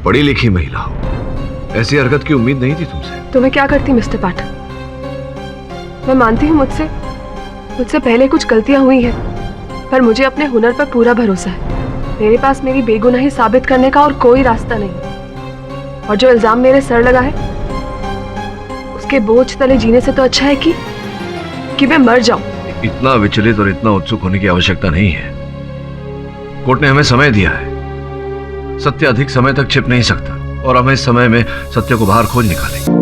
पढ़ी लिखी महिला हो, ऐसी हरकत की उम्मीद नहीं थी तुमसे। तो मैं क्या करती मिस्टर पाठक? मैं मानती हूँ मुझसे पहले कुछ गलतियां हुई हैं, पर मुझे अपने हुनर पर पूरा भरोसा है। मेरे पास मेरी बेगुनाही साबित करने का और कोई रास्ता नहीं। और जो इल्जाम मेरे सर लगा है, उसके बोझ तले जीने से तो अच्छा है कि मैं मर जाऊं। इतना विचलित और इतना उत्सुक होने की आवश्यकता नहीं है। कोर्ट ने हमें समय दिया है। सत्य अधिक समय तक छिप नहीं सकता और हम इस समय में सत्य को बाहर खोज निकालेंगे।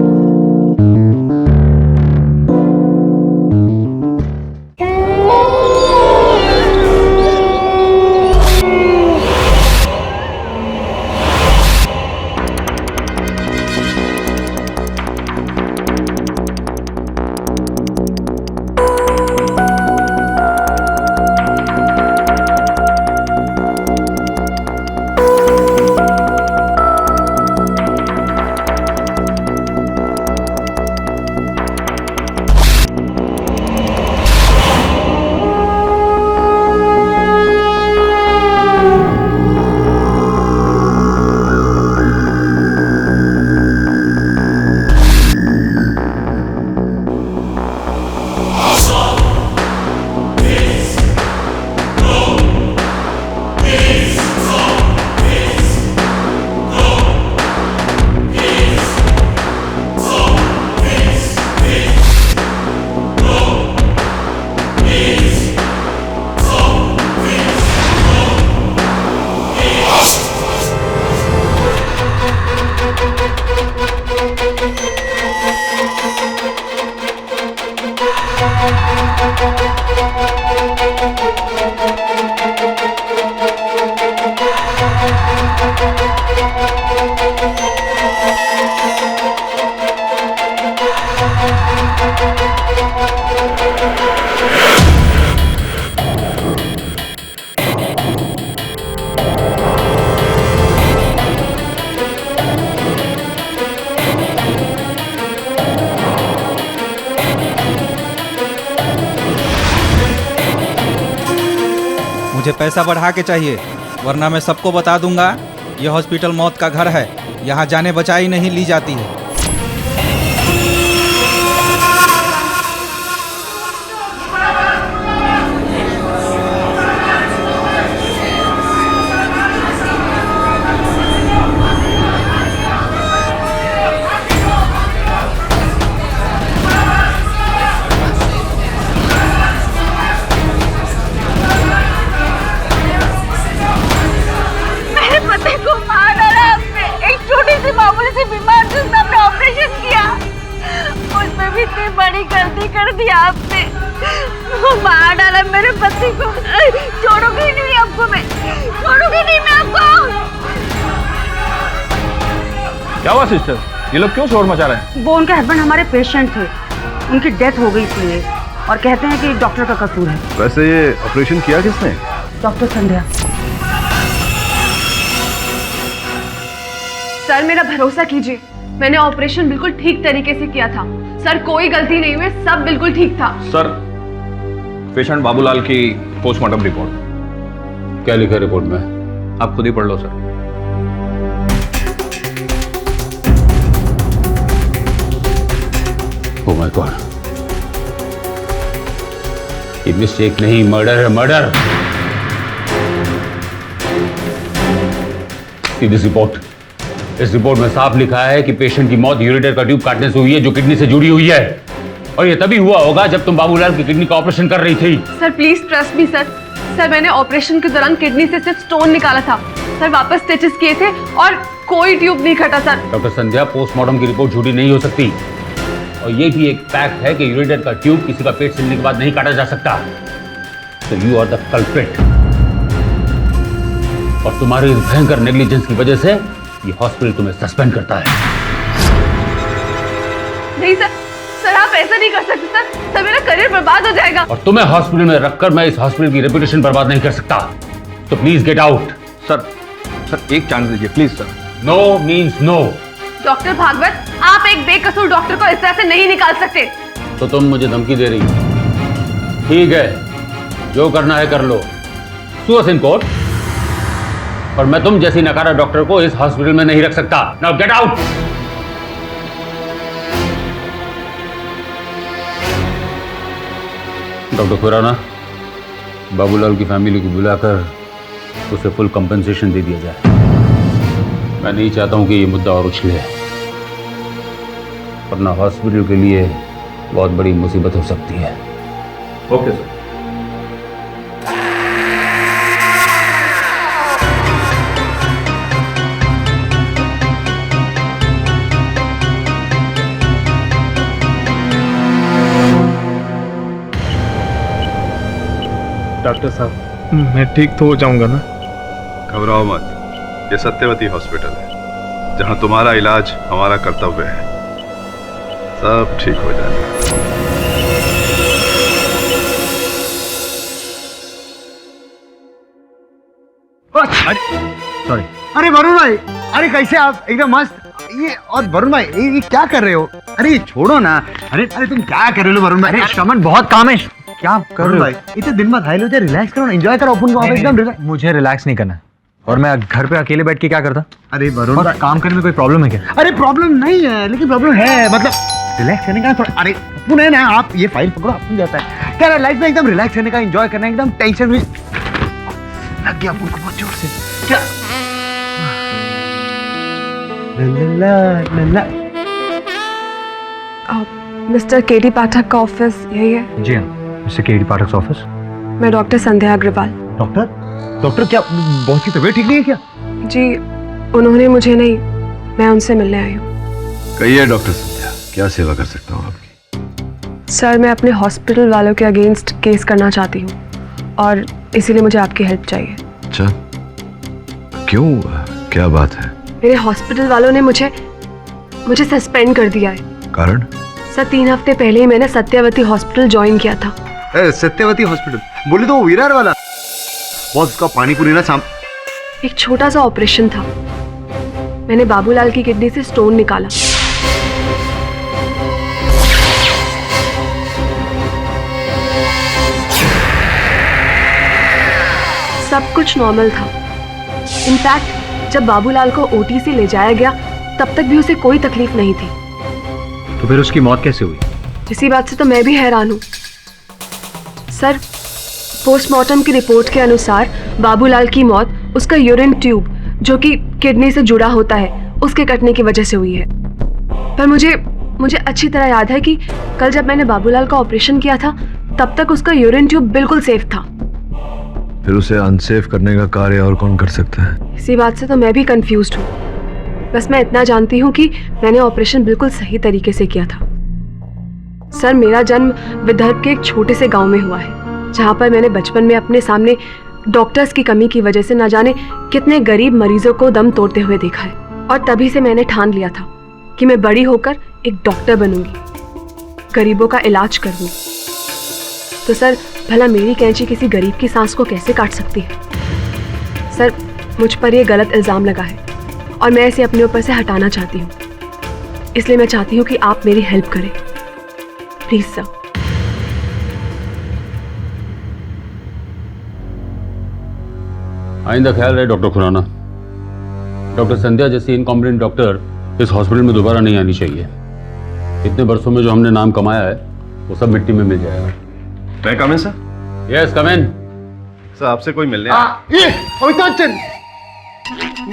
मुझे पैसा बढ़ा के चाहिए, वरना मैं सबको बता दूंगा यह हॉस्पिटल मौत का घर है। यहाँ जाने बचाई नहीं ली जाती है। बड़ी गलती कर दी आपने, मार डाला मेरे पति को। छोड़ूंगी नहीं आपको, मैं छोड़ूंगी नहीं मैं आपको। क्या हुआ सिस्टर, ये लोग क्यों शोर मचा रहे हैं? वो उनके हस्बैंड हमारे पेशेंट थे, उनकी डेथ हो गई इसलिए, और कहते हैं कि डॉक्टर का कसूर है। वैसे ये ऑपरेशन किया किसने? डॉक्टर संध्या। सर मेरा भरोसा कीजिए, मैंने ऑपरेशन बिल्कुल ठीक तरीके से किया था। सर कोई गलती नहीं हुई, सब बिल्कुल ठीक था। सर, पेशेंट बाबूलाल की पोस्टमार्टम रिपोर्ट। क्या लिखा रिपोर्ट में? आप खुद ही पढ़ लो सर। ओह माय गॉड, ये मिस्टेक नहीं, मर्डर है, मर्डर। See this report. इस रिपोर्ट में साफ लिखा है कि पेशेंट की मौत यूरेटर का ट्यूब काटने से हुई है, जो किडनी से जुड़ी हुई है, और ये तभी हुआ होगा जब तुम बाबूलाल की किडनी का ऑपरेशन कर रही थी। Sir please trust me sir. Sir मैंने ऑपरेशन के दौरान किडनी से सिर्फ स्टोन निकाला था सर, वापस स्टिचेस किए थे और कोई ट्यूब नहीं कटा सर। डॉक्टर संध्या, पोस्टमार्टम की रिपोर्ट झूठी नहीं हो सकती, और ये भी एक फैक्ट है कि यूरेटर का ट्यूब किसी का पेट सिलने के बाद नहीं काटा जा सकता। So you are the culprit, और तुम्हारी इस भयंकर नेग्लिजेंस की वजह से ये हॉस्पिटल तुम्हें सस्पेंड करता है। नहीं सर, सर आप ऐसा नहीं कर सकते सर, सर मेरा करियर बर्बाद हो जाएगा। और तुम्हें हॉस्पिटल में रखकर मैं इस हॉस्पिटल की रेपुटेशन बर्बाद नहीं कर सकता, तो प्लीज गेट आउट। सर एक चांस दीजिए please sir. No means no. Doctor Bhagwat, आप एक बेकसूर डॉक्टर को इस तरह से नहीं निकाल सकते। तो तुम मुझे धमकी दे रही हो? ठीक है, जो करना है कर लो। सू अस इन कोर्ट। और मैं तुम जैसी नकारा डॉक्टर को इस हॉस्पिटल में नहीं रख सकता। Now get out. Doctor Khurana, Babulal की फैमिली को बुलाकर उसे फुल कंपनसेशन दे दिया जाए। मैं नहीं चाहता हूं कि ये मुद्दा और उछले, वरना हॉस्पिटल के लिए बहुत बड़ी मुसीबत हो सकती है। Okay sir. डॉक्टर साहब, मैं ठीक तो हो जाऊंगा ना? घबराओ मत, ये सत्यवती हॉस्पिटल है जहां तुम्हारा इलाज हमारा कर्तव्य है। सब ठीक हो जाएगा। सॉरी। अरे वरुण भाई, अरे कैसे आप? एकदम मस्त। ये और वरुण भाई, ये क्या कर रहे हो? अरे ये छोड़ो ना। अरे तुम क्या कर रहे हो वरुण भाई? अरे श्रमन, बहुत काम है। क्या कर रहे हो? भाई इतने दिन बाद हाइल हो जाए, रिलैक्स करो ना, एंजॉय करो अपन को। आप एकदम रिलैक्स। मुझे रिलैक्स नहीं करना है। और मैं घर पे अकेले बैठ के क्या करता? अरे वरुण और भाई, काम करने में कोई प्रॉब्लम है क्या? अरे प्रॉब्लम नहीं है, लेकिन प्रॉब्लम है, मतलब रिलैक्स करने का थोड़ा। अरे अपन है ना, आप ये फाइल पकड़ो, अपन जाता है क्या लाइफ में एकदम रिलैक्स करने का, एंजॉय करना, एकदम टेंशन भी लग गया अपन को बहुत जोर से। क्या मिस्टर केडी पाठक का ऑफिस यही है? जी हाँ, मिस्टर केडी पाठक ऑफिस। मैं डॉक्टर संध्या अग्रवाल। डॉक्टर क्या बहुत की तबीयत ठीक नहीं है क्या? जी, उन्होंने मुझे नहीं, मैं उनसे मिलने आई हूँ। कहिए डॉक्टर संध्या, क्या सेवा कर सकता हूँ आपकी? सर, मैं अपने हॉस्पिटल वालों के अगेंस्ट केस करना चाहती हूँ और इसीलिए मुझे आपकी हेल्प चाहिए। अच्छा, क्यों, क्या बात है? मेरे हॉस्पिटल वालों ने मुझे सस्पेंड कर दिया है। कारण? सर, 3 हफ्ते पहले ही मैंने सत्यवती हॉस्पिटल ज्वाइन किया था। सत्यवती हॉस्पिटल बोले तो वो विरार वाला बॉस, उसका पानी पूरी ना साम। एक छोटा सा ऑपरेशन था, मैंने बाबूलाल की किडनी से स्टोन निकाला। सब कुछ नॉर्मल था। इनफैक्ट जब बाबूलाल को ओटी से ले जाया गया तब तक भी उसे कोई तकलीफ नहीं थी। तो फिर उसकी मौत कैसे हुई? इसी बात से तो मैं भी हैरान हूँ। सर, पोस्टमार्टम की रिपोर्ट के अनुसार बाबूलाल की मौत उसका यूरिन ट्यूब, जो कि किडनी से जुड़ा होता है, उसके कटने की वजह से हुई है। पर मुझे अच्छी तरह याद है कि कल जब मैंने बाबूलाल का ऑपरेशन किया था तब तक उसका यूरिन ट्यूब बिल्कुल सेफ था। फिर उसे अनसेफ करने का कार्य और कौन कर सकता है? इसी बात से तो मैं भी कंफ्यूज्ड हूँ। बस मैं इतना जानती हूँ कि मैंने ऑपरेशन बिल्कुल सही तरीके से किया था। सर, मेरा जन्म विदर्भ के एक छोटे से गांव में हुआ है, जहाँ पर मैंने बचपन में अपने सामने डॉक्टर्स की कमी की वजह से न जाने कितने गरीब मरीजों को दम तोड़ते हुए देखा है। और तभी से मैंने ठान लिया था कि मैं बड़ी होकर एक डॉक्टर बनूंगी, गरीबों का इलाज करूंगी। तो सर, भला मेरी कैंची किसी गरीब की सांस को कैसे काट सकती है? सर, मुझ पर यह गलत इल्जाम लगा है और मैं इसे अपने ऊपर से हटाना चाहती हूँ। इसलिए मैं चाहती हूँ कि आप मेरी हेल्प करें, प्लीज सर। आइंदा ख्याल रहे डॉक्टर खुराना, डॉक्टर संध्या जैसी इनकॉम्पिटेंट डॉक्टर इस हॉस्पिटल में दोबारा नहीं आनी चाहिए। इतने वर्षों में जो हमने नाम कमाया है वो सब मिट्टी में मिल जाएगा। मैं कम इन सर? यस, कम इन। सर, आपसे कोई मिलने ये अमिताभ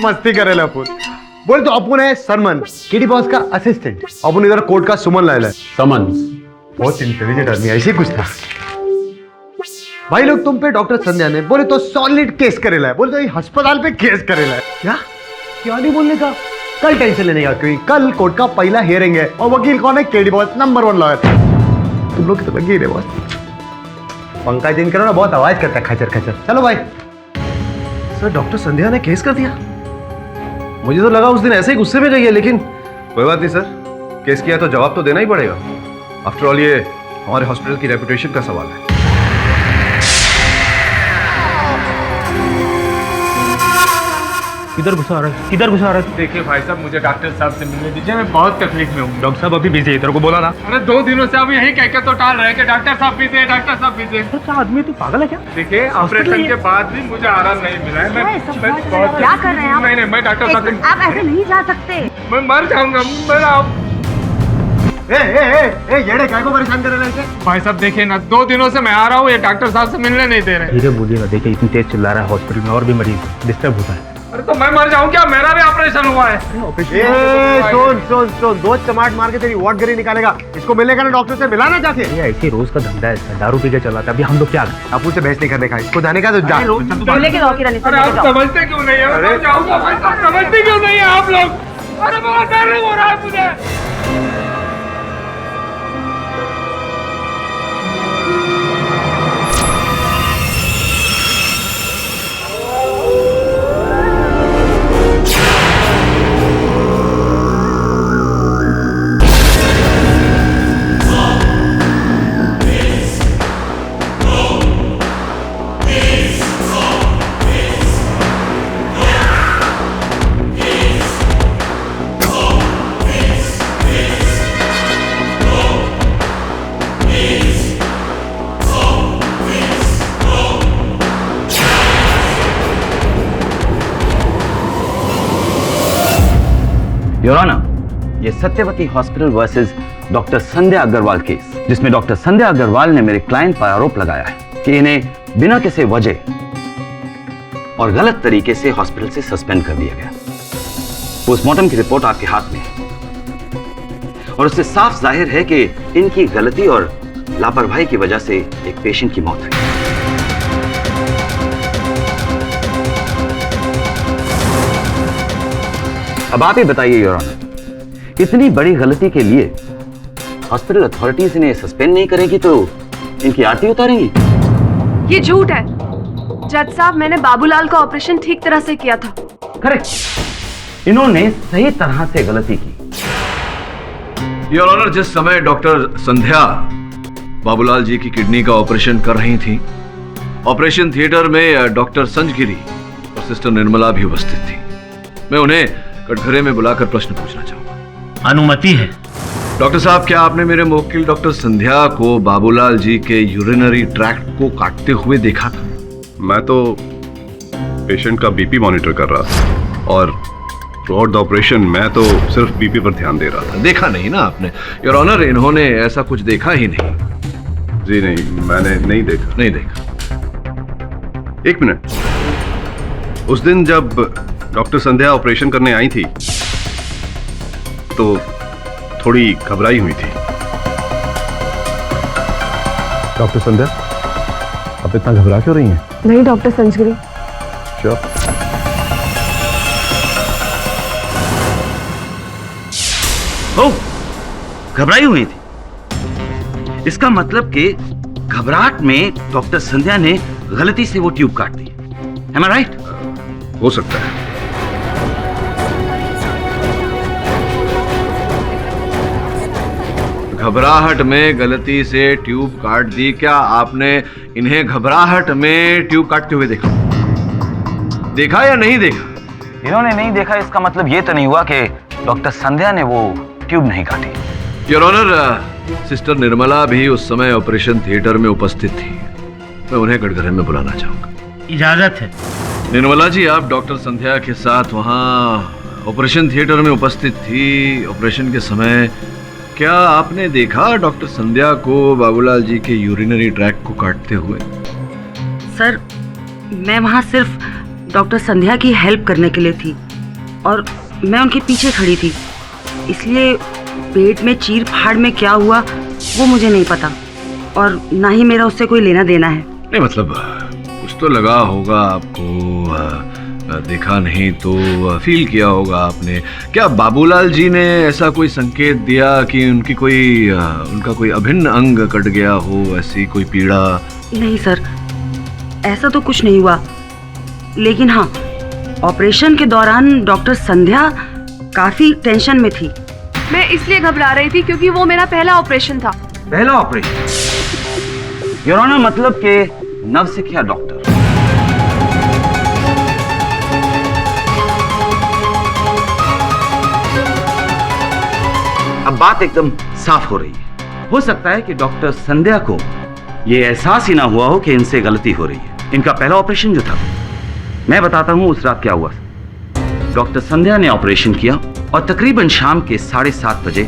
मस्ती करे अपन बोले तो अपन है सरमन, केडी बॉस का असिस्टेंट। अपन इधर कोर्ट का सुमन लायला है। समन्स। बहुत इंटेलिजेंट आदमी, ऐसे कुछ था। भाई लोग तुम पे डॉक्टर संध्या ने बोले तो सॉलिड केस करेला है, बोले तो ये अस्पताल पे केस करेला है। क्या नहीं बोलने का? कल टेंशन लेने का, क्योंकि कल कोर्ट का पहला हियरिंग है और वकील कौन है? KD boss, number 1 lawyer. तुम लोग तो वकील है बॉस। पंकज दिन करो ना, बहुत आवाज करता है खचर खचर। चलो भाई। सर, डॉक्टर संध्या ने केस कर दिया? मुझे तो लगा उस दिन ऐसे ही गुस्से में गई है, लेकिन कोई बात नहीं सर, केस किया तो जवाब तो देना ही पड़ेगा। आफ्टर ऑल ये हमारे हॉस्पिटल की रेपुटेशन का सवाल है। किधर घुसा रहा है, किधर घुसा रहा है? देखिए भाई साहब, मुझे डॉक्टर साहब से मिलने दीजिए, मैं बहुत तकलीफ में हूँ। डॉक्टर साहब अभी बिजी है, तेरे को बोला ना। अरे 2 दिनों से आप यही कह के तो टाल रहे हैं कि डॉक्टर साहब बिजी है, डॉक्टर साहब बिजी है। क्या आदमी, तू पागल है क्या? देखिए, ऑपरेशन के बाद भी मुझे आराम नहीं मिला है। मैं बहुत क्या कर रहे हैं आप? नहीं, मैं डॉक्टर साहब से आप ऐसे नहीं जा सकते। मैं मर जाऊंगा। येड़े काय को परेशान कर रहे हैं? भाई साहब देखिए ना, 2 दिनों से मैं आ रहा हूँ, ये डॉक्टर साहब से मिलने नहीं दे रहे। धीरे बोलिए ना, देखिए इतनी तेज चिल्ला रहा है, हॉस्पिटल में और भी मरीज डिस्टर्ब होता है। अरे तो मैं मर जाऊँ क्या? मेरा भी ऑपरेशन हुआ है। सुन, 2 चमाट मार के तेरी वॉट गरी निकालेगा। इसको मिलने का ना डॉक्टर से मिला ना जाके। ये ऐसे रोज का धंधा है इसका, दारू पी के चलाता है। अभी हम लोग क्या करें? आप उससे बहस नहीं करने का, इसको जाने का तो जा। लेके जाओ किरानी से, अरे लेके आप जाओ। समझते क्यों नहीं है? मैं जाऊंगा भाई साहब, समझते क्यों नहीं है आप लोग? अरे बहुत डर हो रहा है मुझे। योर ऑनर, ये सत्यवती हॉस्पिटल वर्सेस डॉक्टर संध्या अग्रवाल केस, जिसमें डॉक्टर संध्या अग्रवाल ने मेरे क्लाइंट पर आरोप लगाया है कि इन्हें बिना किसी वजह और गलत तरीके से हॉस्पिटल से सस्पेंड कर दिया गया। पोस्टमार्टम की रिपोर्ट आपके हाथ में है और उससे साफ जाहिर है कि इनकी गलती और लापरवाही की वजह से एक पेशेंट की मौत हुई। अब आप ही बताइए योर ऑनर, इतनी बड़ी गलती के लिए हॉस्पिटल अथॉरिटीज इन्हें सस्पेंड नहीं करेगी तो इनकी आरती उतारेंगी? ये झूठ है जज साहब, मैंने बाबूलाल का ऑपरेशन ठीक तरह से किया था। करेक्ट, इन्होंने सही तरह से गलती की। योर ऑनर, जिस समय डॉक्टर संध्या बाबूलाल जी की किडनी का ऑपरेशन कर रही थी, ऑपरेशन थिएटर में डॉक्टर संजगिरी और सिस्टर निर्मला भी उपस्थित थी। मैं उन्हें कटघरे में बुलाकर प्रश्न पूछना चाहूंगा। अनुमति है। डॉक्टर साहब, क्या आपने मेरे मुवक्किल डॉक्टर संध्या को बाबूलाल जी के यूरिनरी ट्रैक्ट को काटते हुए देखा था? मैं तो पेशेंट का बीपी मॉनिटर कर रहा था और थ्रू आउट द ऑपरेशन मैं तो सिर्फ बीपी पर ध्यान दे रहा था। देखा नहीं ना आपने? योर ऑनर, इन्होंने ऐसा कुछ देखा ही नहीं। जी नहीं, मैंने नहीं देखा। नहीं देखा। 1 मिनट, उस दिन जब डॉक्टर संध्या ऑपरेशन करने आई थी तो थोड़ी घबराई हुई थी। डॉक्टर संध्या, आप इतना घबरा क्यों रही हैं? नहीं डॉक्टर संजगिरी। श्योर? ओ, घबराई हुई थी। इसका मतलब कि घबराहट में डॉक्टर संध्या ने गलती से वो ट्यूब काट दी। Am I right? हो सकता है। घबराहट में गलती से ट्यूब काट दी। क्या आपने इन्हें घबराहट में ट्यूब काटते हुए देखा या नहीं देखा? इन्होंने नहीं देखा, इसका मतलब ये तो नहीं हुआ कि डॉक्टर संध्या ने वो ट्यूब नहीं काटी। योर ऑनर, सिस्टर निर्मला भी उस समय ऑपरेशन थिएटर में उपस्थित थी। मैं उन्हें कटघरे में बुलाना चाहूंगा। इजाजत है। निर्मला जी, आप डॉक्टर संध्या के साथ वहां ऑपरेशन थिएटर में उपस्थित थी। ऑपरेशन के समय क्या आपने देखा डॉक्टर संध्या को बाबूलाल जी के यूरिनरी ट्रैक्ट को काटते हुए? सर, मैं वहाँ सिर्फ डॉक्टर संध्या की हेल्प करने के लिए थी और मैं उनके पीछे खड़ी थी, इसलिए पेट में चीर फाड़ में क्या हुआ वो मुझे नहीं पता और ना ही मेरा उससे कोई लेना देना है। नहीं मतलब कुछ तो लगा होगा आपको, देखा नहीं तो फील किया होगा आपने। क्या बाबूलाल जी ने ऐसा कोई संकेत दिया कि उनका कोई अभिन्न अंग कट गया हो, ऐसी कोई पीड़ा? नहीं सर, ऐसा तो कुछ नहीं हुआ, लेकिन हाँ, ऑपरेशन के दौरान डॉक्टर संध्या काफी टेंशन में थी। मैं इसलिए घबरा रही थी क्योंकि वो मेरा पहला ऑपरेशन था। पहला ऑपरेशन? योर ऑनर, मतलब के नवसिखिया डॉक्टर। अब बात एकदम साफ हो रही है। हो सकता है कि डॉक्टर संध्या को यह एहसास ही ना हुआ हो कि इनसे गलती हो रही है। इनका पहला ऑपरेशन जो था, मैं बताता हूं उस रात क्या हुआ। डॉक्टर संध्या ने ऑपरेशन किया और तकरीबन शाम के 7:30 बजे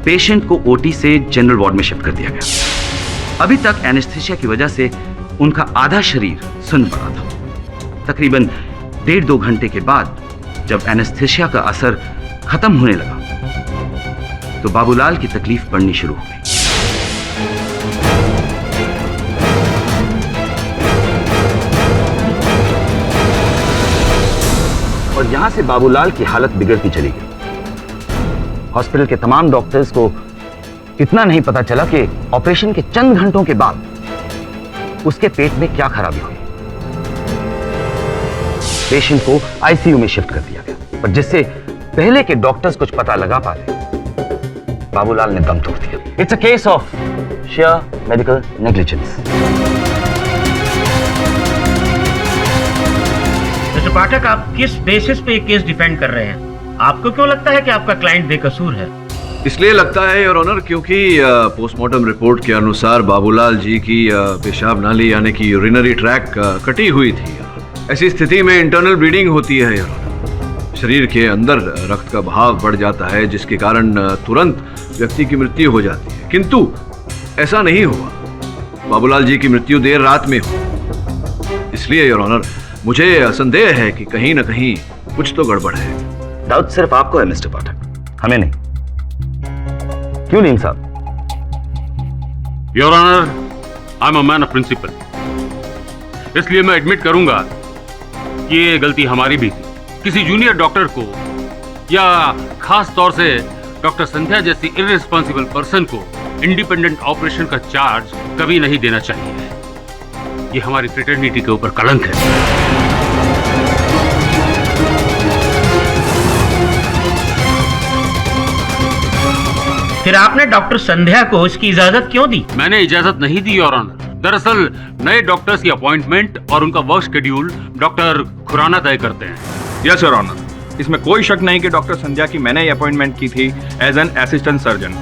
पेशेंट को ओटी से जनरल वार्ड में शिफ्ट कर दिया गया। अभी तक एनेस्थीसिया की वजह से उनका आधा शरीर सुन्न पड़ा था। तकरीबन 1.5-2 घंटे के बाद जब एनेस्थीसिया का असर खत्म होने लगा तो बाबूलाल की तकलीफ बढ़नी शुरू हो गई। और यहां से बाबूलाल की हालत बिगड़ती चली गई। हॉस्पिटल के तमाम डॉक्टर्स को इतना नहीं पता चला कि ऑपरेशन के चंद घंटों के बाद उसके पेट में क्या खराबी हुई। पेशेंट को आईसीयू में शिफ्ट कर दिया गया, पर जिससे पहले के डॉक्टर्स कुछ पता लगा पा रहे, बाबूलाल ने दम तोड़ दिया। It's a case of sheer medical negligence. Mister Pathak, आप किस बेसिस पे ये केस डिफेंड कर रहे हैं? आपको क्यों लगता है कि आपका क्लाइंट बेकसूर है? इसलिए लगता है योर ऑनर क्योंकि पोस्टमार्टम रिपोर्ट के अनुसार बाबूलाल जी की पेशाब नाली यानी कि यूरिनरी ट्रैक कटी हुई थी। ऐसी स्थिति में इंटरनल ब्लीडिंग होती है योर ऑनर। शरीर के अंदर रक्त का बहाव बढ़ जाता है जिसके कारण तुरंत व्यक्ति की मृत्यु हो जाती है, किंतु ऐसा नहीं हुआ। बाबूलाल जी की मृत्यु देर रात में हुई। इसलिए योर ऑनर मुझे संदेह है कि कहीं ना कहीं कुछ तो गड़बड़ है। डाउट सिर्फ आपको है मिस्टर पाठक, हमें नहीं। क्यों नहीं साहब? Your honour, I am a man of principle, इसलिए मैं एडमिट करूंगा कि ये गलती हमारी भी थी। किसी जूनियर डॉक्टर को या खास तौर से डॉक्टर संध्या जैसी इररिस्पॉन्सिबल पर्सन को इंडिपेंडेंट ऑपरेशन का चार्ज कभी नहीं देना चाहिए। ये हमारी फ्रेटर्निटी के ऊपर कलंक है। फिर आपने डॉक्टर संध्या को इसकी इजाजत क्यों दी? मैंने इजाजत नहीं दी योर ऑनर। दरअसल नए डॉक्टर्स की अपॉइंटमेंट और उनका वर्क शेड्यूल डॉक्टर खुराना तय करते हैं। यस योर ऑनर, इसमें कोई शक नहीं कि डॉक्टर संध्या की मैंने ये अपॉइंटमेंट की थी एज एन असिस्टेंट सर्जन।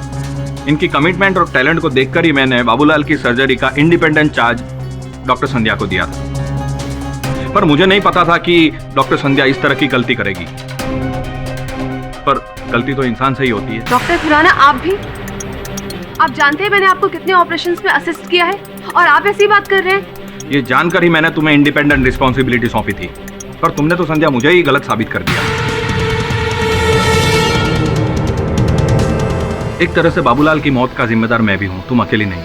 इनकी कमिटमेंट और टैलेंट को देखकर ही मैंने बाबूलाल की सर्जरी का इंडिपेंडेंट चार्ज डॉक्टर संध्या को दिया था। पर मुझे नहीं पता था कि डॉक्टर संध्या इस तरह की गलती करेगी। पर गलती तो इंसान से ही होती है। डॉक्टर खुराना, आप भी? आप जानते हैं मैंने आपको कितने ऑपरेशंस में असिस्ट किया है और आप ऐसी बात कर रहे हैं? ये जानकर ही मैंने तुम्हें इंडिपेंडेंट रिस्पॉन्सिबिलिटी सौंपी थी, पर तुमने तो संध्या मुझे ही गलत साबित कर दिया। एक तरह से बाबूलाल की मौत का जिम्मेदार मैं भी हूं, तुम अकेली नहीं।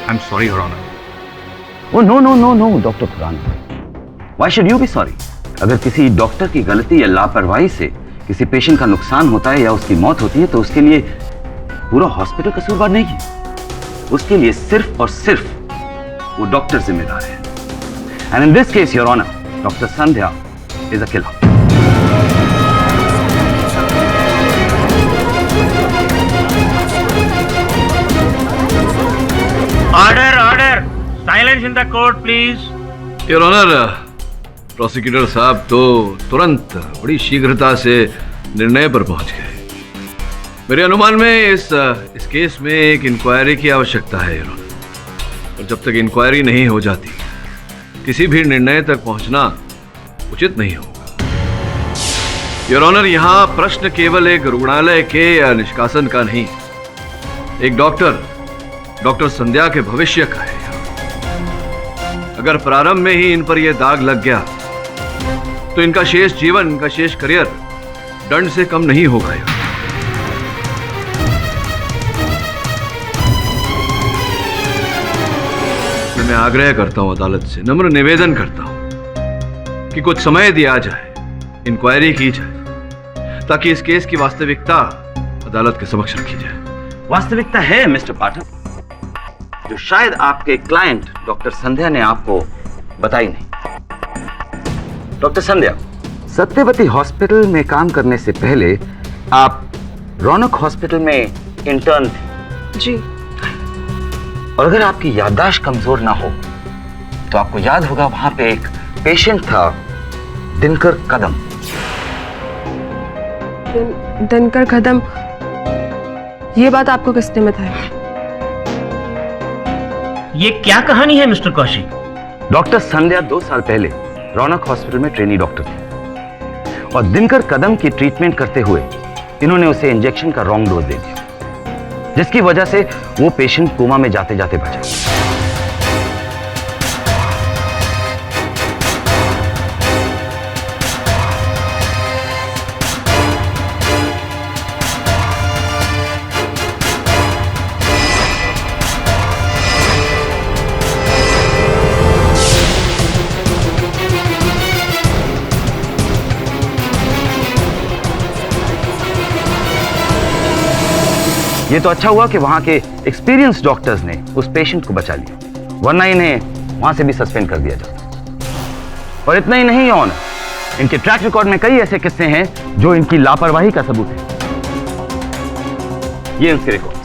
I am sorry your honour. Oh no no no no doctor Khurana, why should you be sorry? अगर किसी डॉक्टर की गलती या लापरवाही से किसी पेशेंट का नुकसान होता है या उसकी मौत होती है तो उसके लिए पूरा हॉस्पिटल कसूरवार नहीं है। उसके लिए सिर्फ और सिर्फ वो डॉक्टर जिम्मेदार है। And in this case your honour, doctor Sandhya is a killer. Order order, silence in the court please. Your honour, prosecutor साहब तो तुरंत बड़ी शीघ्रता से निर्णय पर पहुंच गए। मेरे अनुमान में इस केस में एक इंक्वायरी की आवश्यकता है योर ऑनर, और जब तक इंक्वायरी नहीं हो जाती किसी भी निर्णय तक पहुंचना उचित नहीं होगा। योर ऑनर, यहाँ प्रश्न केवल एक रुग्णालय के निष्कासन का नहीं, एक डॉक्टर संध्या के भविष्य का है। अगर प्रारंभ में ही इन पर यह दाग लग गया तो इनका शेष जीवन, इनका शेष करियर दंड से कम नहीं होगा। मैं आग्रह करता हूं अदालत से, नम्र निवेदन करता हूं कि कुछ समय दिया जाए, इंक्वायरी की जाए, ताकि इस केस की वास्तविकता अदालत के समक्ष रखी जाए। वास्तविकता है मिस्टर पाठक, जो शायद आपके क्लाइंट डॉक्टर संध्या ने आपको बताई नहीं। डॉक्टर संध्या, सत्यवती हॉस्पिटल में काम करने से पहले आप रौनक हॉस्पिटल में इंटर्न थे। जी। और अगर आपकी याददाश्त कमजोर ना हो तो आपको याद होगा वहां पे एक पेशेंट था, दिनकर कदम। दिनकर कदम, ये बात आपको किसने बताई? ये क्या कहानी है मिस्टर कौशिक? डॉक्टर संध्या 2 साल पहले रौनक हॉस्पिटल में ट्रेनी डॉक्टर थे और दिनकर कदम की ट्रीटमेंट करते हुए इन्होंने उसे इंजेक्शन का रॉन्ग डोज दे दिया, जिसकी वजह से वो पेशेंट कोमा में जाते जाते बचा। ये तो अच्छा हुआ कि वहां के एक्सपीरियंस डॉक्टर्स ने उस पेशेंट को बचा लिया, वरना इन्हें वहां से भी सस्पेंड कर दिया जाता। और इतना ही नहीं ऑन, इनके ट्रैक रिकॉर्ड में कई ऐसे किस्से हैं जो इनकी लापरवाही का सबूत है। ये इनके रिकॉर्ड्स।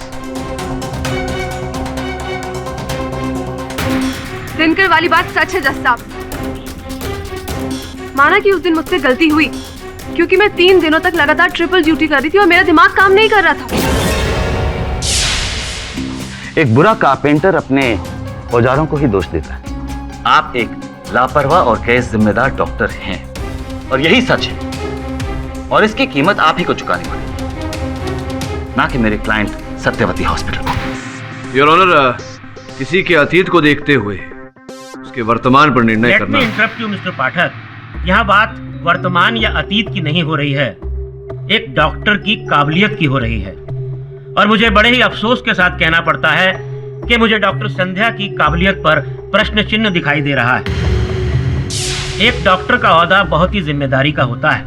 दिनकर वाली बात सच है जज साहब। माना कि उस दिन मुझसे गलती हुई, क्योंकि मैं 3 दिनों तक लगातार ट्रिपल ड्यूटी कर रही थी और मेरा दिमाग काम नहीं कर रहा था। एक बुरा कारपेंटर अपने औजारों को ही दोष देता है। आप एक लापरवाह और गैर जिम्मेदार डॉक्टर हैं और यही सच है, और इसकी कीमत आप ही को चुकानी पड़ेगी, ना कि मेरे क्लाइंट सत्यवती हॉस्पिटल को। योर ऑनर, किसी के अतीत को देखते हुए उसके वर्तमान पर निर्णय करना। इंटरप्ट यू मिस्टर पाठक, यहाँ बात वर्तमान या अतीत की नहीं हो रही है, एक डॉक्टर की काबिलियत की हो रही है। और मुझे बड़े ही अफसोस के साथ कहना पड़ता है कि मुझे डॉक्टर संध्या की काबिलियत पर प्रश्न चिन्ह दिखाई दे रहा है। एक डॉक्टर का ओहदा बहुत ही जिम्मेदारी का होता है,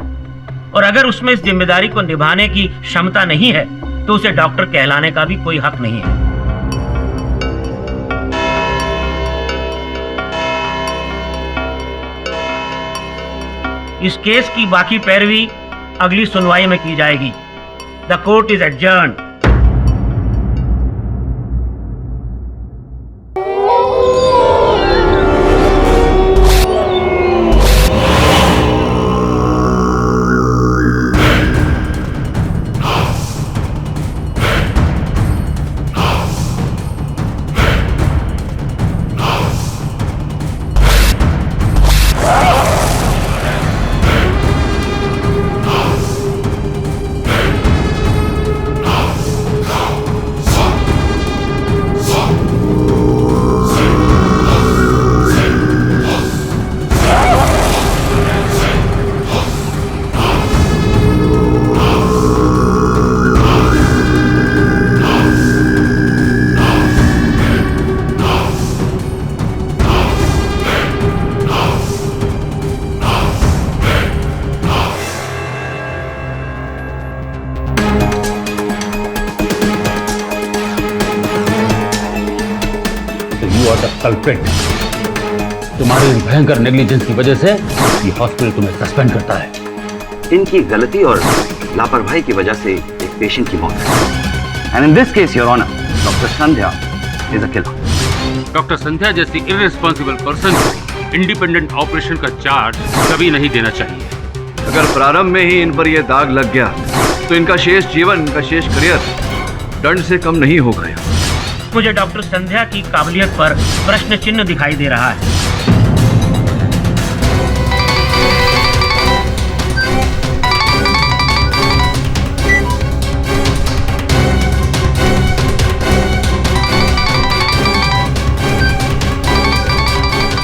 और अगर उसमें इस जिम्मेदारी को निभाने की क्षमता नहीं है तो उसे डॉक्टर कहलाने का भी कोई हक नहीं है। इस केस की बाकी पैरवी अगली सुनवाई में की जाएगी। The court is adjourned. Culprit, तुम्हारी भयंकर नेग्लिजेंस की वजह से ये हॉस्पिटल तुम्हें सस्पेंड करता है। इनकी गलती और लापरवाही की वजह से एक पेशेंट की मौत है। And in this case your honour, doctor Sandhya is a killer. Doctor Sandhya जैसी इररिस्पॉन्सिबल पर्सन को इंडिपेंडेंट ऑपरेशन का चार्ज कभी नहीं देना चाहिए। अगर प्रारंभ में ही इन पर यह दाग लग गया तो इनका शेष जीवन, इनका शेष करियर दंड से कम नहीं होगा। मुझे डॉक्टर संध्या की काबिलियत पर प्रश्न चिन्ह दिखाई दे रहा है।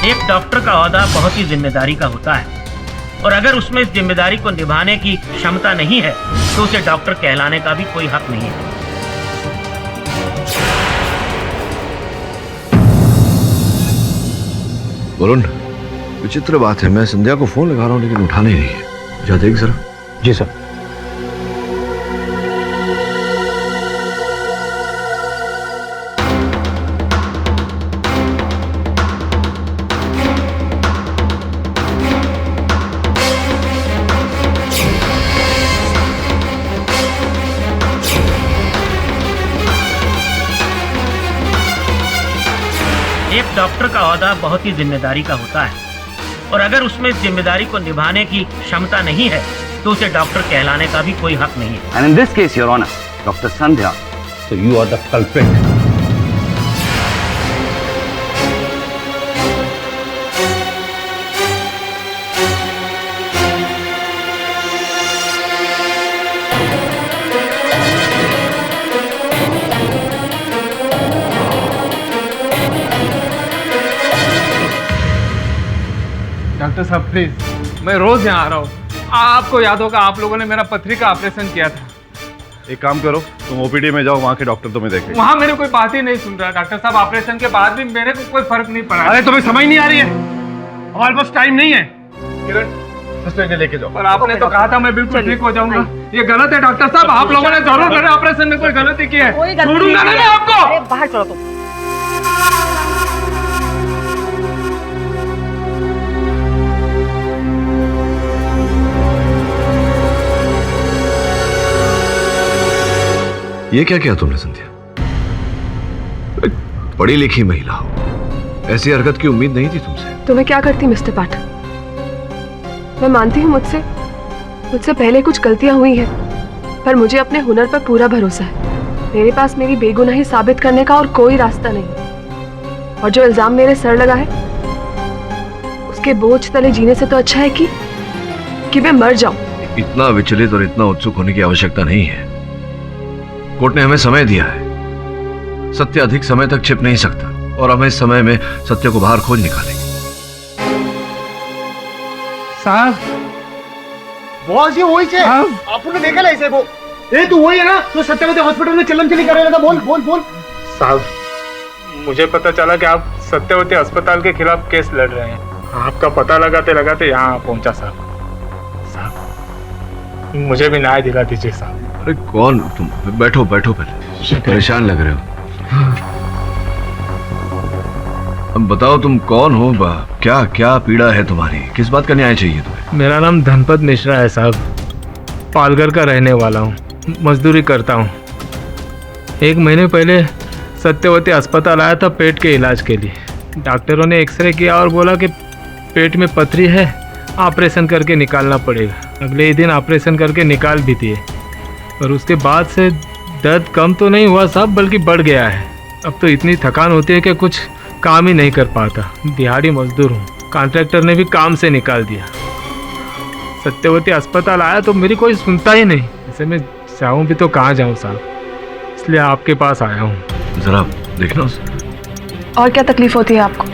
एक डॉक्टर का ओहदा बहुत ही जिम्मेदारी का होता है, और अगर उसमें इस जिम्मेदारी को निभाने की क्षमता नहीं है तो उसे डॉक्टर कहलाने का भी कोई हक नहीं है। वरुण, विचित्र बात है, मैं संध्या को फोन लगा रहा हूँ लेकिन उठाने ही नहीं है। जा देख जरा। जी सर। एक डॉक्टर का ओहदा बहुत ही जिम्मेदारी का होता है, और अगर उसमें इस जिम्मेदारी को निभाने की क्षमता नहीं है तो उसे डॉक्टर कहलाने का भी कोई हक नहीं है। And in this case your honour, doctor Sandhya, तो you are the culprit. Doctor साहब प्लीज, मैं रोज यहाँ आ रहा हूँ। आपको याद होगा आप लोगों ने मेरा पथरी का ऑपरेशन किया था। एक काम करो, तुम ओपीडी में जाओ, वहाँ के डॉक्टर तुम्हें देखेंगे। वहाँ मेरे कोई बात ही नहीं सुन रहा डॉक्टर साहब। ऑपरेशन के बाद भी मेरे को कोई फर्क नहीं पड़ा। अरे तुम्हें समझ नहीं आ रही है? हमारे पास टाइम नहीं है। किरण, सिस्टर के लेके जाओ। पर आपने तो कहा था मैं बिल्कुल ठीक हो जाऊंगा। ये गलत है डॉक्टर साहब। आप लोगों ने जरूर मेरे ऑपरेशन में कोई गलती की है। छोड़ूंगा नहीं मैं आपको। बाहर चलो तुम। ये क्या किया तुमने संध्या? पढ़ी लिखी महिला हो, ऐसी हरकत की उम्मीद नहीं थी तुमसे। तो मैं क्या करती मिस्टर पाठक? मैं मानती हूँ मुझसे पहले कुछ गलतियां हुई हैं, पर मुझे अपने हुनर पर पूरा भरोसा है। मेरे पास मेरी बेगुनाही साबित करने का और कोई रास्ता नहीं। और जो इल्जाम मेरे सर लगा है, उसके बोझ तले जीने से तो अच्छा है कि मैं मर जाऊं। इतना विचलित और इतना उत्सुक होने की आवश्यकता नहीं है। कोर्ट ने हमें समय दिया है। सत्य अधिक समय तक छिप नहीं सकता और हम इस समय में सत्य को बाहर खोज निकालेंगे। साहब, बॉस ये वही है। आपने देखा ना इसे? वो ए तू वही है ना जो सत्यवती हॉस्पिटल में चलन चली कर रहा था? बोल बोल बोल। साहब, मुझे पता चला कि आप सत्यवती अस्पताल के खिलाफ केस लड़ रहे हैं। आपका पता लगाते लगाते यहाँ पहुंचा साहब। साहब, मुझे भी न्याय दिला दीजिए साहब। अरे कौन तुम? बैठो बैठो, पहले परेशान लग रहे हो। अब बताओ तुम कौन हो? क्या क्या पीड़ा है तुम्हारी? किस बात का न्याय चाहिए तुम्हें? मेरा नाम धनपत मिश्रा है साहब। पालघर का रहने वाला हूँ, मजदूरी करता हूँ। 1 महीने पहले सत्यवती अस्पताल आया था पेट के इलाज के लिए। डॉक्टरों ने एक्सरे किया और बोला कि पेट में पथरी है, ऑपरेशन करके निकालना पड़ेगा। अगले ही दिन ऑपरेशन करके निकाल भी दिए, और उसके बाद से दर्द कम तो नहीं हुआ साहब, बल्कि बढ़ गया है। अब तो इतनी थकान होती है कि कुछ काम ही नहीं कर पाता। दिहाड़ी मजदूर हूँ, कॉन्ट्रैक्टर ने भी काम से निकाल दिया। सत्यवती अस्पताल आया तो मेरी कोई सुनता ही नहीं। ऐसे में जाऊँ भी तो कहाँ जाऊँ साहब, इसलिए आपके पास आया हूँ। जरा देखना। और क्या तकलीफ होती है आपको?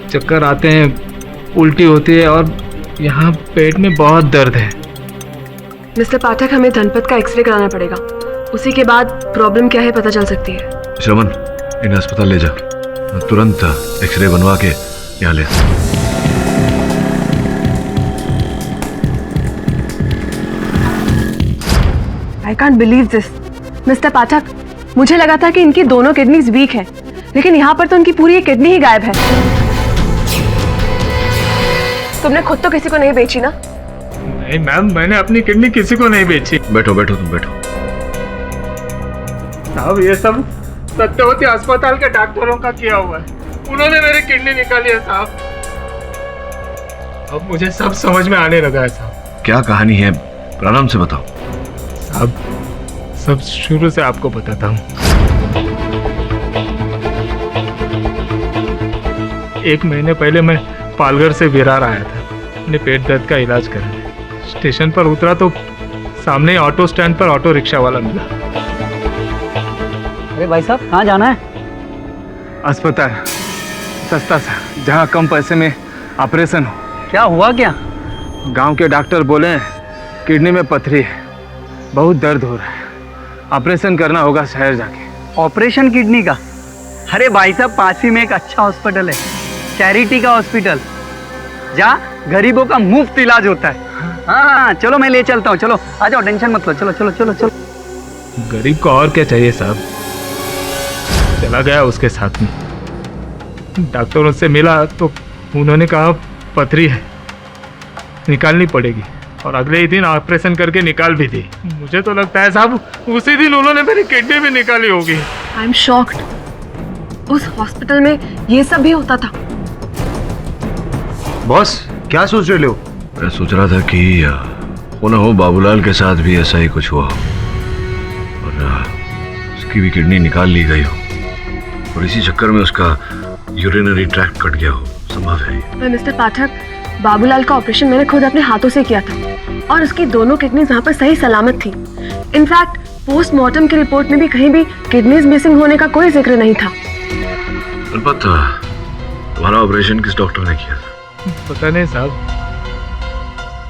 चक्कर आते हैं, उल्टी होती है और यहाँ पेट में बहुत दर्द है। मिस्टर पाठक, हमें धनपत का एक्सरे कराना पड़ेगा। उसी के बाद प्रॉब्लम क्या है पता चल सकती है। श्रवण, इन्हें अस्पताल ले जा। तुरंत एक्सरे बनवा के यहाँ ले। I can't believe this Mister Pathak. मुझे लगा था कि इनकी दोनों किडनीज वीक हैं, लेकिन यहाँ पर तो उनकी पूरी किडनी ही गायब है। तुमने खुद तो किसी को नहीं बेची ना? नहीं मैम, मैंने अपनी किडनी किसी को नहीं बेची। बैठो बैठो, तुम बैठो। साहब, ये सब सत्यवती अस्पताल के डॉक्टरों का किया हुआ है। उन्होंने मेरी किडनी निकाली है साहब। अब मुझे सब समझ में आने लगा है साहब। क्या कहानी है? प्रारंभ से बताओ। साहब, सब शुरू से आपको बताता हूँ। 1 महीने पहले मैं पालघर से विरार आया था अपने पेट दर्द का इलाज करने। स्टेशन पर उतरा तो सामने ऑटो स्टैंड पर ऑटो रिक्शा वाला मिला। अरे भाई साहब, कहाँ जाना है? अस्पताल, सस्ता सा, जहाँ कम पैसे में ऑपरेशन हो। क्या हुआ क्या? गांव के डॉक्टर बोले किडनी में पथरी है, बहुत दर्द हो रहा है, ऑपरेशन करना होगा शहर जाके। ऑपरेशन किडनी का? अरे भाई साहब, पास ही में एक अच्छा हॉस्पिटल है, चैरिटी का हॉस्पिटल, जहाँ गरीबों का मुफ्त इलाज होता है। हाँ, चलो मैं ले चलता हूँ। चलो आ जाओ, टेंशन मत लो। चलो चलो चलो चलो। गरीब को और क्या चाहिए साहब? चला गया उसके साथ में। डॉक्टरों से मिला तो उन्होंने कहा पथरी है, निकालनी पड़ेगी, और अगले ही दिन ऑपरेशन करके निकाल भी दी। मुझे तो लगता है साहब उसी दिन उन्होंने मेरी किडनी भी निकाली होगी। I am shocked. उस हॉस्पिटल में ये सब भी होता था? बॉस, क्या सोच रहे हो? मैं सोच रहा था कि वो ना हो बाबूलाल के साथ भी ऐसा ही कुछ हुआ हो और उसकी भी किडनी निकाल ली गई हो और इसी चक्कर में उसका यूरिनरी ट्रैक्ट कट गया हो। संभव है। मिस्टर पाठक, बाबूलाल का ऑपरेशन मैंने खुद अपने हाथों से किया था और उसकी दोनों किडनीज वहाँ पर सही सलामत थी। इनफैक्ट पोस्टमार्टम की रिपोर्ट में भी कहीं भी किडनीज मिसिंग होने का कोई जिक्र नहीं था। तुम्हारा ऑपरेशन किस डॉक्टर ने किया था? पता नहीं साहब,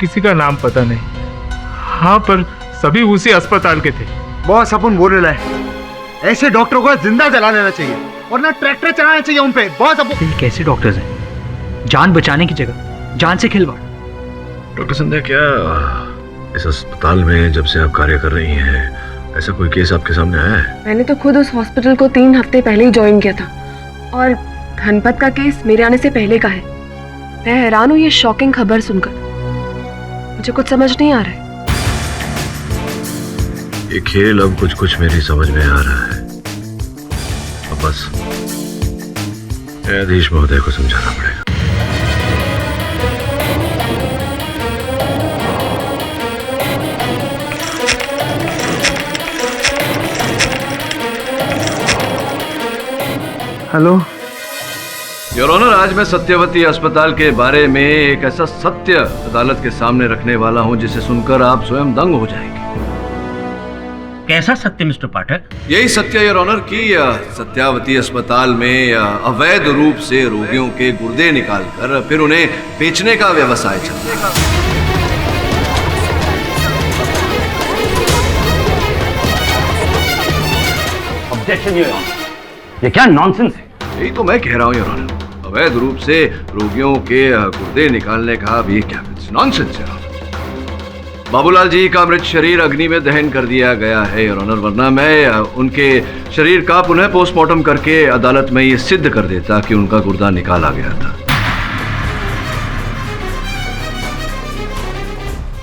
किसी का नाम पता नहीं। हाँ, पर सभी उसी अस्पताल के थे। बॉस अपन बोल रहे हैं, ऐसे डॉक्टरों को जिंदा जला लेना चाहिए और ना ट्रैक्टर चलाना चाहिए उन पे। बॉस अब कैसे डॉक्टर्स हैं? जान बचाने की जगह जान से खिलवाड़। डॉक्टर संध्या, क्या इस अस्पताल में जब से आप कार्य कर रही हैं ऐसा कोई केस आपके सामने आया है? मैंने तो खुद उस हॉस्पिटल को 3 हफ्ते पहले ही ज्वाइन किया था और धनपत का केस मेरे आने से पहले का है। मैं हैरान हूँ ये शॉकिंग खबर सुनकर, मुझे कुछ समझ नहीं आ रहा है। ये खेल अब कुछ कुछ मेरी समझ में आ रहा है। अब बस न्यायाधीश महोदय को समझाना पड़ेगा। हेलो योर ऑनर, आज मैं सत्यवती अस्पताल के बारे में एक ऐसा सत्य अदालत के सामने रखने वाला हूं जिसे सुनकर आप स्वयं दंग हो जाएंगे। कैसा सत्य मिस्टर पाठक? यही सत्य योर ऑनर कि सत्यावती अस्पताल में अवैध रूप से रोगियों के गुर्दे निकालकर फिर उन्हें बेचने का व्यवसाय चल रहा है। ऑब्जेक्शन योर ऑनर, ये क्या नॉनसेंस है? यही तो मैं कह रहा हूँ योर ऑनर, अवैध रूप से रोगियों के गुर्दे निकालने का भी क्या नॉनसेंस है। बाबूलाल जी का मृत शरीर अग्नि में दहन कर दिया गया है योर ऑनर, वरना मैं उनके शरीर का पुनः पोस्टमार्टम करके अदालत में ये सिद्ध कर देता कि उनका गुर्दा निकाला गया था।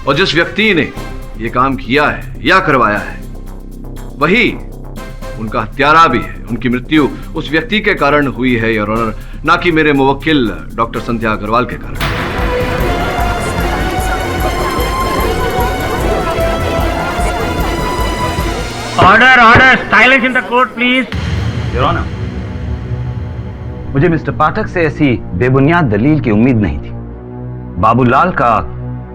और जिस व्यक्ति ने ये काम किया है या करवाया है वही उनका हत्यारा भी है। उनकी मृत्यु उस व्यक्ति के कारण हुई है योर ऑनर, ना कि मेरे मुवक्किल डॉक्टर संध्या अग्रवाल के कारण। Order order, silence in the court please. Your honour, मुझे मिस्टर पाठक से ऐसी बेबुनियाद दलील की उम्मीद नहीं थी। बाबूलाल का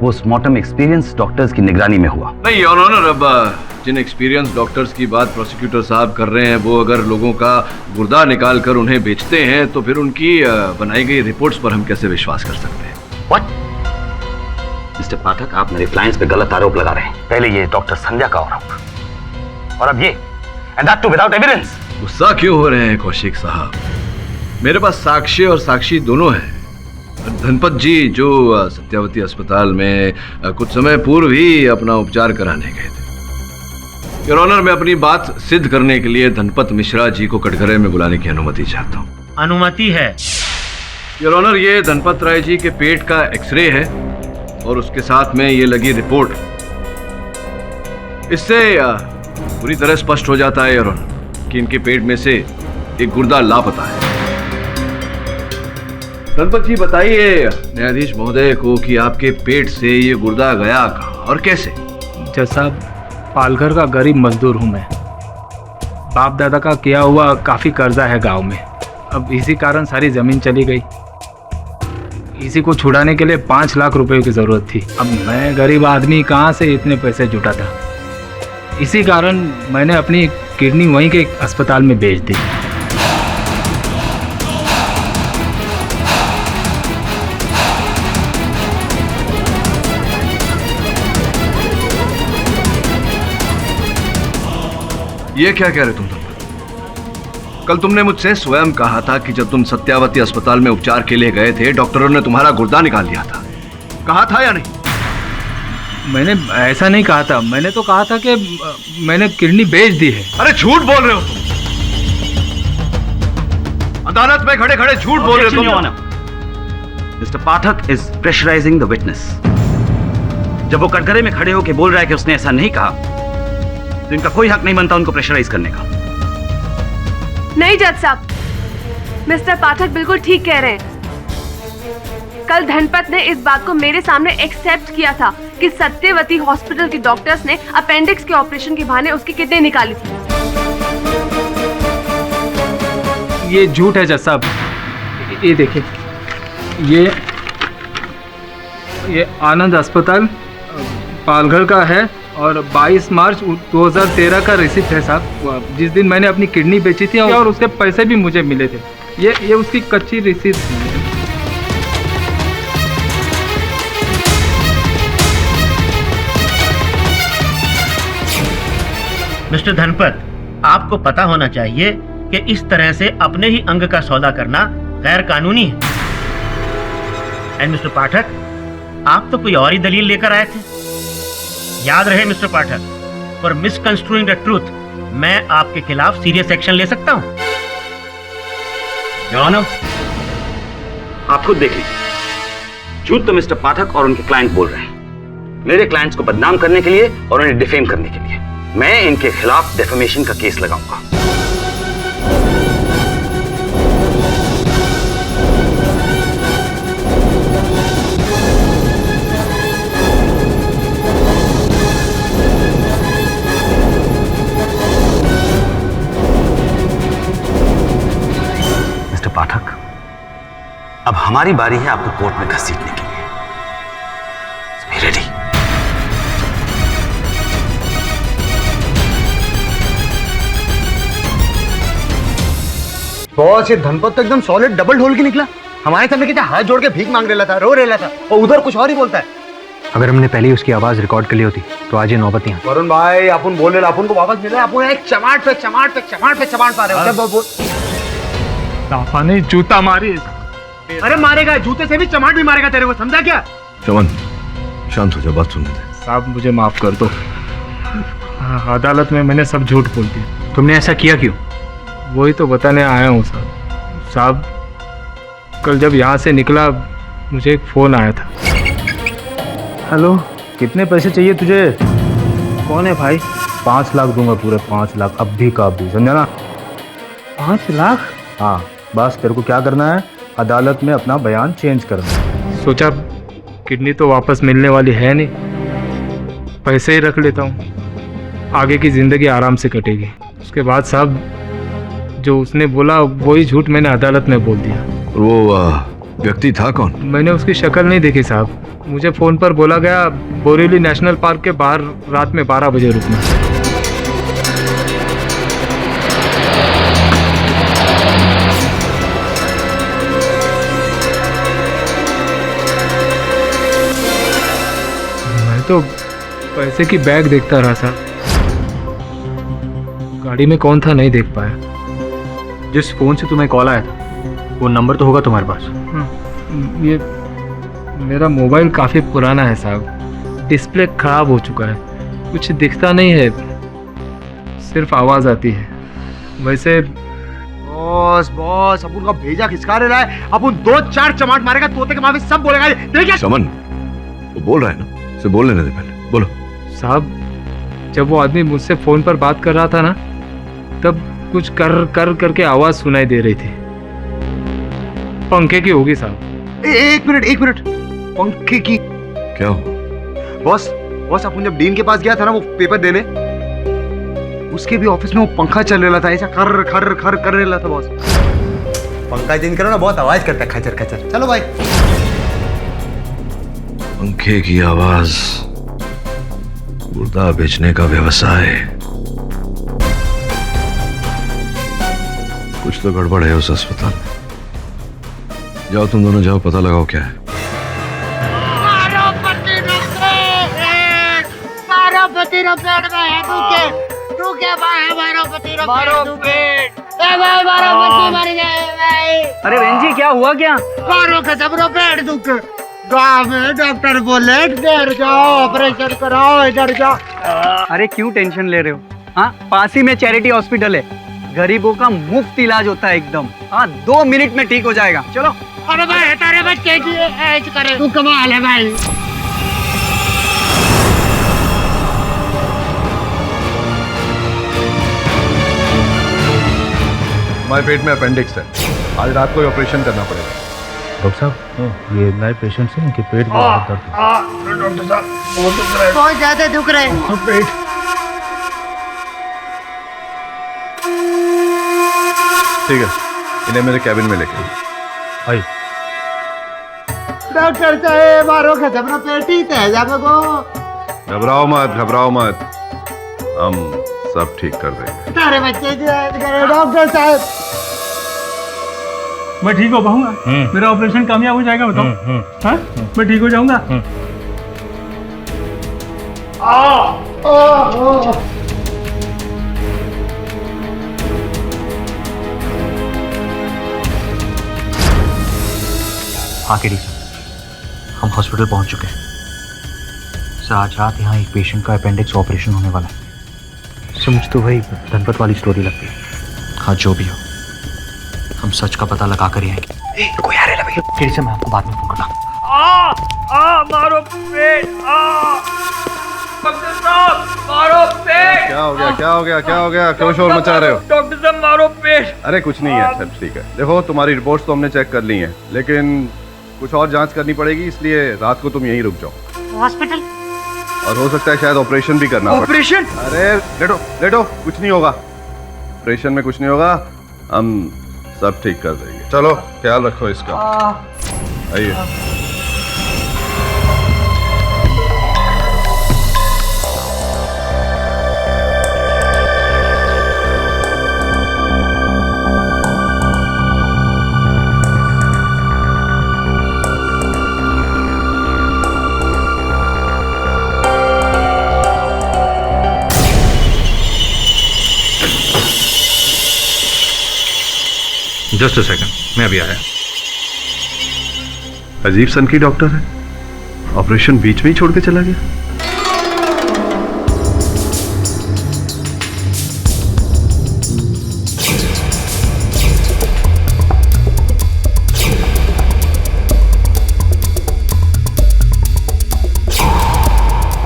पोस्टमार्टम एक्सपीरियंस डॉक्टर्स की निगरानी में हुआ। नहीं योर ऑनर, अब जिन एक्सपीरियंस डॉक्टर्स की बात प्रोसिक्यूटर साहब कर रहे हैं वो अगर लोगों का गुर्दा निकाल कर उन्हें बेचते हैं तो फिर उनकी बनाई गई रिपोर्ट्स पर हम कैसे विश्वास कर सकते हैं? मिस्टर पाठक, आप मेरे क्लाइंट्स पे गलत आरोप लगा रहे हैं। पहले ये डॉक्टर संध्या का आरोप और अब ये, and that too without evidence. गुस्सा क्यों हो रहे हैं कौशिक साहब? मेरे पास साक्ष्य और साक्षी दोनों हैं। धनपत जी जो सत्यावती अस्पताल में कुछ समय पूर्व ही अपना उपचार कराने गए थे। योर ऑनर, मैं अपनी बात सिद्ध करने के लिए धनपत मिश्रा जी को कटघरे में बुलाने की अनुमति चाहता हूँ। अनुमति है योर ऑनर। ये धनपत राय जी के पेट का एक्सरे है और उसके साथ में ये लगी रिपोर्ट। इससे पूरी तरह स्पष्ट हो जाता है योर ऑनर कि इनके पेट में से एक गुर्दा लापता है। धनपत जी बताइए न्यायाधीश महोदय को कि आपके पेट से ये गुर्दा गया कहाँ और कैसे? जैसा पालघर का गरीब मजदूर हूँ मैं। बाप दादा का किया हुआ काफ़ी कर्जा है गांव में। अब इसी कारण सारी ज़मीन चली गई। इसी को छुड़ाने के लिए 5 लाख रुपए की ज़रूरत थी। अब मैं गरीब आदमी कहाँ से इतने पैसे जुटाता? इसी कारण मैंने अपनी किडनी वहीं के अस्पताल में बेच दी। ये क्या कह रहे तुम? कल तुमने मुझसे स्वयं कहा था कि जब तुम सत्यावती अस्पताल में उपचार के लिए गए थे डॉक्टरों ने तुम्हारा गुर्दा निकाल लिया था। कहा था या नहीं? मैंने ऐसा नहीं कहा था। मैंने तो कहा था कि मैंने किडनी बेच दी है। अरे झूठ बोल रहे हो तुम। अदालत में खड़े खड़े झूठ बोल रहे हो तुम। Mister Pathak is pressurising the witness. जब वो कटघरे में खड़े होकर बोल रहा है कि उसने ऐसा नहीं कहा तो इनका कोई हक नहीं बनता उनको प्रेशराइज करने का। नहीं जज साहब, मिस्टर पाठक बिल्कुल ठीक कह रहे हैं। कल धनपत ने इस बात को मेरे सामने एक्सेप्ट किया था कि सत्यवती हॉस्पिटल के डॉक्टर्स ने अपेंडिक्स के ऑपरेशन के बहाने उसकी किडनी निकाली थी। ये झूठ है जज साहब। ये देखिए, ये आनंद अस्पताल पालघर का है और 22 मार्च 2013 का रिसिप्ट है साहब, जिस दिन मैंने अपनी किडनी बेची थी और उसके पैसे भी मुझे मिले थे। ये उसकी कच्ची रिसिप्ट है। मिस्टर धनपत, आपको पता होना चाहिए कि इस तरह से अपने ही अंग का सौदा करना गैर कानूनी है। एंड मिस्टर पाठक, आप तो कोई और ही दलील लेकर आए थे। याद रहे Mister Pathak, for misconstruing the truth मैं आपके खिलाफ सीरियस एक्शन ले सकता हूं। योर ऑनर, आप खुद देख लीजिए, झूठ तो मिस्टर पाठक और उनके क्लाइंट बोल रहे हैं, मेरे क्लाइंट्स को बदनाम करने के लिए और उन्हें डिफेम करने के लिए। मैं इनके खिलाफ डेफेमेशन का केस लगाऊंगा। मिस्टर पाठक, अब हमारी बारी है आपको कोर्ट में घसीटने के लिए। Be ready. बॉस, ये धनपत तो एकदम सॉलिड डबल ढोल के निकला। हमारे सामने क्या हाथ जोड़ के भीख मांग रहा था, रो रहा था, और उधर कुछ और ही बोलता है। अगर हमने पहले ही उसकी आवाज रिकॉर्ड कर ली होती तो आज ये नौबत यहाँ। वरुण भाई, अपन बोल रहे, अपन को वापस मिला, अपन एक चमाट पे चमाट पे चमाट पे चमाट पा रहे हो। ताफा ने जूता मारी। अरे मारेगा, जूते से भी चमाट भी मारेगा तेरे को, समझा क्या? चमन, शांत हो जा, बात सुनने दे। साहब मुझे माफ कर दो, अदालत में मैंने सब झूठ बोल दिया। तुमने ऐसा किया क्यों? वही तो बताने आया हूँ साहब। साहब, कल जब यहाँ से निकला मुझे एक फ़ोन आया था। हेलो, कितने पैसे चाहिए तुझे? कौन है भाई? 5 लाख दूंगा, पूरे 5 लाख, अब भी का अभी, समझा ना? 5 लाख? हाँ, बस तेरे को क्या करना है, अदालत में अपना बयान चेंज करना है। सोचा किडनी तो वापस मिलने वाली है नहीं, पैसे ही रख लेता हूँ, आगे की ज़िंदगी आराम से कटेगी। उसके बाद साहब जो उसने बोला वही झूठ मैंने अदालत में बोल दिया। वो व्यक्ति था कौन? मैंने उसकी शक्ल नहीं देखी साहब, मुझे फ़ोन पर बोला गया बोरीवली नेशनल पार्क के बाहर रात में 12 बजे रुकना। मैं तो पैसे की बैग देखता रहा साहब, गाड़ी में कौन था नहीं देख पाया। जिस फोन से तुम्हें कॉल आया था वो नंबर तो होगा तुम्हारे पास? ये मेरा मोबाइल काफ़ी पुराना है साहब, डिस्प्ले खराब हो चुका है, कुछ दिखता नहीं है, सिर्फ आवाज़ आती है। वैसे बॉस बॉस, अपन का भेजा खिसका रहा है, अपन 2-4 चमाट मारेगा, तोते के माफी सब बोलेगा। देखिए चमन, वो बोल रहा है ना, उसे बोल लेने दे पहले, बोलो। साहब, जब वो आदमी मुझसे फ़ोन पर बात कर रहा था ना, तब कुछ कर कर करके आवाज़ सुनाई दे रही थी। पंखे की होगी साहब। एक मिनट, पंखे की क्या हो? बॉस बॉस, अपन जब डीन के पास गया था ना वो पेपर देने, उसके भी ऑफिस में वो पंखा चल रहा था, ऐसा खर खर खर कर रहा था बॉस। पंखा चेंज करो ना, बहुत आवाज करता है, खचर खचर। चलो भाई। पंखे की आवाज, मुर्दा बेचने का व्यवसाय, कुछ तो गड़बड़ है उस अस्पताल में। जाओ तुम दोनों, जाओ पता लगाओ क्या है। अरे बहन जी, क्या हुआ क्या? गाँव में डॉक्टर बोले इधर जाओ, ऑपरेशन कराओ, इधर जाओ। अरे क्यों टेंशन ले रहे हो? हाँ, पासी में चैरिटी हॉस्पिटल है, गरीबों का मुफ्त इलाज होता है एकदम। हाँ, 2 मिनट में ठीक हो जाएगा। चलो। अरे भाई, तारे बच्चे की ऐज करे, तू कमाल है भाई। हमारे पेट में अपेंडिक्स है, आज रात को ही ऑपरेशन करना पड़ेगा। डॉक्टर साहब ये नए पेशेंट्स हैं, इनके पेट में बहुत दर्द है। डॉक्टर साहब बहुत दुख रहा है, बहुत ज्यादा दुख रहा है। पेट। ठीक है, इन्हें मेरे कैबिन में लेके आई। डॉक्टर साहब मारो खत्म ना, पेट ही तय जावे को। घबराओ मत, घबराओ मत, हम सब ठीक कर देंगे। तारे बच्चे जो करे डॉक्टर साहब। मैं ठीक हो पाऊंगा? मेरा ऑपरेशन कामयाब हो जाएगा बताओ? हाँ? मैं ठीक हो जाऊंगा? हाँ केडी सर, हम हॉस्पिटल पहुंच चुके हैं सर। आज रात यहाँ एक पेशेंट का अपेंडिक्स ऑपरेशन होने वाला है सर। मुझे तो वही धनपत वाली स्टोरी लगती है। हाँ जो भी हो, हम सच का पता लगा कर ही आएंगे। कोई आ रहा है केडी सर, मैं आपको बाद में फोन करता हूँ। मारो पेट, डॉक्टर साहब मारो पेट। क्या हो गया, क्या हो गया, क्या हो गया, क्यों शोर मचा रहे हो? डॉक्टर साहब मारो पेट। अरे कुछ नहीं है, सब ठीक है। देखो तुम्हारी रिपोर्ट्स तो हमने चेक कर ली हैं, लेकिन कुछ और जांच करनी पड़ेगी, इसलिए रात को तुम यहीं रुक जाओ हॉस्पिटल। और हो सकता है शायद ऑपरेशन भी करना पड़े। ऑपरेशन? अरे लेटो लेटो, कुछ नहीं होगा, ऑपरेशन में कुछ नहीं होगा, हम सब ठीक कर देंगे। चलो ख्याल रखो इसका। आइए। जस्ट अ सेकंड, मैं अभी आया। अजीब सन की डॉक्टर है, ऑपरेशन बीच में ही छोड़ के चला गया।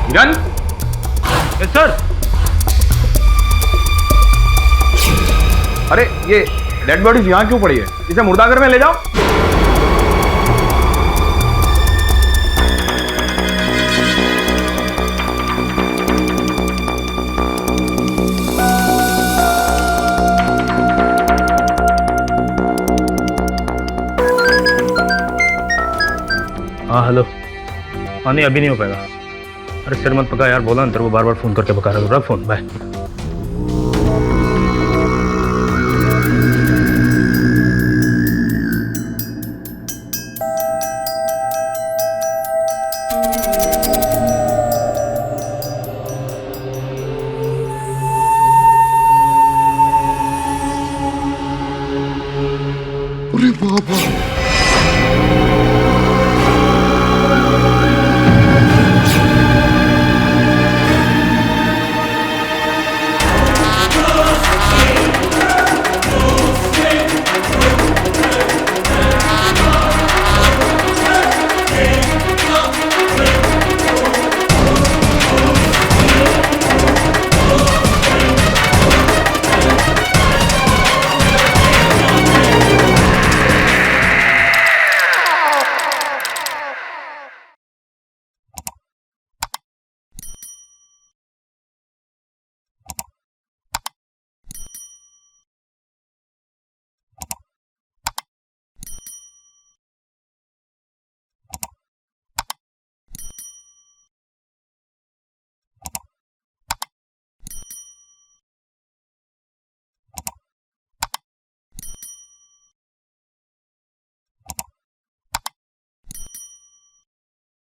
किरण? Yes sir. अरे ये डेड बॉडीज यहाँ क्यों पड़ी है? इसे मुर्दाघर में ले जाओ। हाँ हेलो। हाँ नहीं अभी नहीं हो पाएगा। अरे सिर मत पका यार, बोला ना तेरे को बार बार फोन करके बका रहा हूँ। रख फोन, बाय।